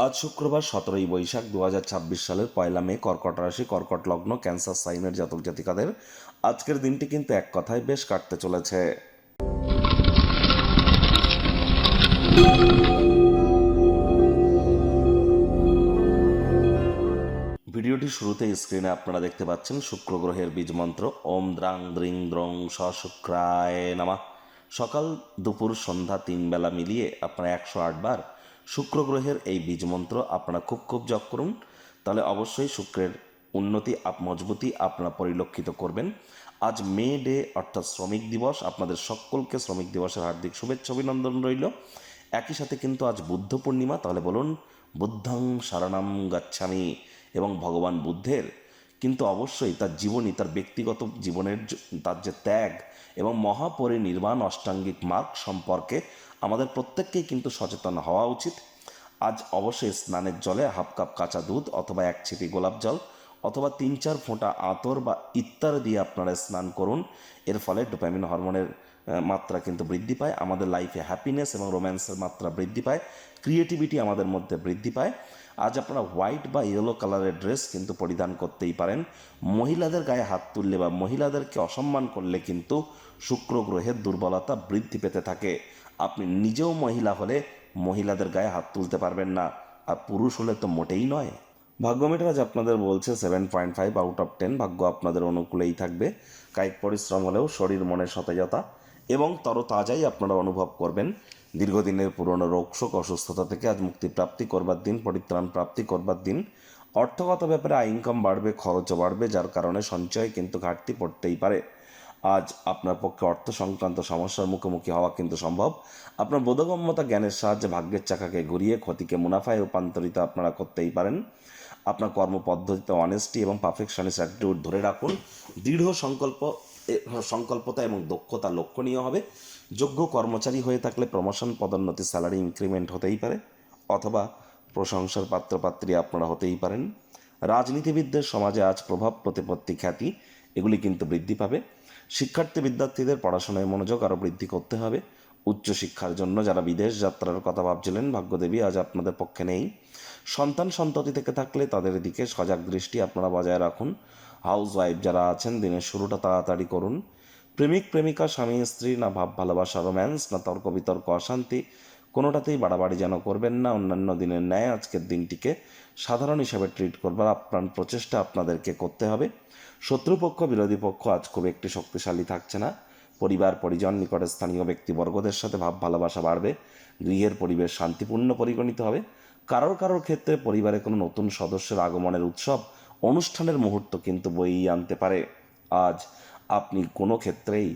আজ শুক্রবার 17ই বৈশাখ 2026 সালের 1 মে, কর্কট রাশি, কর্কট লগ্ন, ক্যান্সার সাইনের জাতক জাতিকাদের আজকের দিনটি কিন্তু এক কথায় বেশ কাটতে চলেছে। ভিডিওটি শুরুতে স্ক্রিনে আপনারা দেখতে পাচ্ছেন শুক্র গ্রহের বীজ মন্ত্র ওম দ্রাং দ্রিং দ্রং স শুক্রায় নামা। সকাল দুপুর সন্ধ্যা 3 বেলা মিলিয়ে আপনারা 108 বার শুক্র গ্রহের এই বীজ মন্ত্র আপনারা খুব জপ করুন, তাহলে অবশ্যই শুক্রের উন্নতি মজবুতি আপনারা পরিলক্ষিত করবেন। আজ মে ডে অর্থাৎ শ্রমিক দিবস, আপনাদের সকলকে শ্রমিক দিবসের হার্দিক শুভেচ্ছা অভিনন্দন রইল। একই সাথে কিন্তু আজ বুদ্ধ পূর্ণিমা, তাহলে বলুন বুদ্ধং শরণং গচ্ছামি। এবং ভগবান বুদ্ধের কিন্তু অবশ্যই তার জীবনী, তার ব্যক্তিগত জীবনের তার যে ত্যাগ এবং মহাপরিনির্বাণ অষ্টাঙ্গিক মার্গ সম্পর্কে আমাদের প্রত্যেককেই কিন্তু সচেতন হওয়া উচিত। আজ অবশ্যই স্নানের জলে হাফ কাপ কাঁচা দুধ অথবা 1 ছিপি গোলাপ জল অথবা 3-4 ফোঁটা আতর বা ইত্যার দিয়ে আপনারা স্নান করুন। এর ফলে ডোপামিন হরমোনের মাত্রা কিন্তু বৃদ্ধি পায়, আমাদের লাইফে হ্যাপিনেস এবং রোম্যান্সের মাত্রা বৃদ্ধি পায়, ক্রিয়েটিভিটি আমাদের মধ্যে বৃদ্ধি পায়। আজ আপনারা হোয়াইট বা ইয়েলো কালারের ড্রেস কিন্তু পরিধান করতেই পারেন। মহিলাদের গায়ে হাত তুললে বা মহিলাদেরকে অসম্মান করলে কিন্তু শুক্র গ্রহের দুর্বলতা বৃদ্ধি পেতে থাকে। আপনি নিজেও মহিলা হলে মহিলাদের গায়ে হাত তুলতে পারবেন না, আর পুরুষ হলে তো মোটেই নয়। ভাগ্য মিটার আজ আপনাদের বলছে 7.5 আউট অফ 10। ভাগ্য আপনাদের অনুকূলেই থাকবে। কায়িক পরিশ্রম হলেও শরীর মনের সতেজতা এবং তরতাজাই আপনারা অনুভব করবেন। দীর্ঘদিনের পুরনো রোগশোক অসুস্থতা থেকে আজ মুক্তি প্রাপ্তি করবার দিন, পরিত্রাণ প্রাপ্তি করবার দিন। অর্থগত ব্যাপারে ইনকাম বাড়বে, খরচও বাড়বে, যার কারণে সঞ্চয় কিন্তু ঘাটতি পড়তেই পারে। আজ আপনার পক্ষে অর্থ সংক্রান্ত সমস্যার মুখোমুখি হওয়া কিন্তু সম্ভব। আপনার বোধগম্যতা জ্ঞানের সাহায্যে ভাগ্যের চাকাকে ঘুরিয়ে ক্ষতিকে মুনাফায় রূপান্তরিত আপনারা করতেই পারেন। আপনার কর্মপদ্ধতিতে অনেস্টি এবং পারফেকশনিস্ট অ্যাটিটিউড ধরে রাখুন। দৃঢ় সংকল্পতা এবং দক্ষতা লক্ষণীয় হবে। যোগ্য কর্মচারী হয়ে থাকলে প্রমোশন, পদোন্নতি, স্যালারি ইনক্রিমেন্ট হতেই পারে, অথবা প্রশংসার পাত্রপাত্রী আপনারা হতেই পারেন। রাজনীতিবিদদের সমাজে আজ প্রভাব, প্রতিপত্তি, খ্যাতি এগুলি কিন্তু বৃদ্ধি পাবে। শিক্ষার্থী বিদ্যার্থীদের পড়াশোনায় মনোযোগ আরও বৃদ্ধি করতে হবে। উচ্চশিক্ষার জন্য যারা বিদেশ যাত্রার কথা ভাবছিলেন, ভাগ্যদেবী আজ আপনাদের পক্ষে নেই। সন্ততি থেকে থাকলে তাদের দিকে সজাগ দৃষ্টি আপনারা বজায় রাখুন। হাউস ওয়াইফ যারা আছেন, দিনের শুরুটা তাড়াতাড়ি করুন। প্রেমিক প্রেমিকা, স্বামী স্ত্রী, না ভাব ভালোবাসা রোম্যান্স, না তর্ক বিতর্ক অশান্তি, কোনোটাতেই বাড়াবাড়ি যেন করবেন না। অন্যান্য দিনের ন্যায় আজকের দিনটিকে সাধারণ হিসাবে ট্রিট করবার আপ্রাণ প্রচেষ্টা আপনাদেরকে করতে হবে। শত্রুপক্ষ, বিরোধী পক্ষ আজ খুব একটি শক্তিশালী থাকছে না। পরিবার, পরিজন, নিকটের স্থানীয় ব্যক্তিবর্গদের সাথে ভাব ভালোবাসা বাড়বে। গৃহের পরিবেশ শান্তিপূর্ণ পরিগণিত হবে। কারোর ক্ষেত্রে পরিবারে কোনো নতুন সদস্যের আগমনের উৎসব অনুষ্ঠানের মুহূর্ত কিন্তু বইয়ে আনতে পারে। আজ আপনি কোনো ক্ষেত্রেই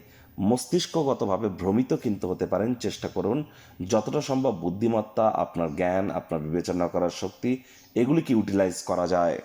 মস্তিষ্কগতভাবে ভ্রমিত কিন্তু হতে পারেন। চেষ্টা করুন যতটা সম্ভব বুদ্ধিমত্তা, আপনার জ্ঞান, আপনার বিবেচনা করার শক্তি এগুলিকে ইউটিলাইজ করা যায়।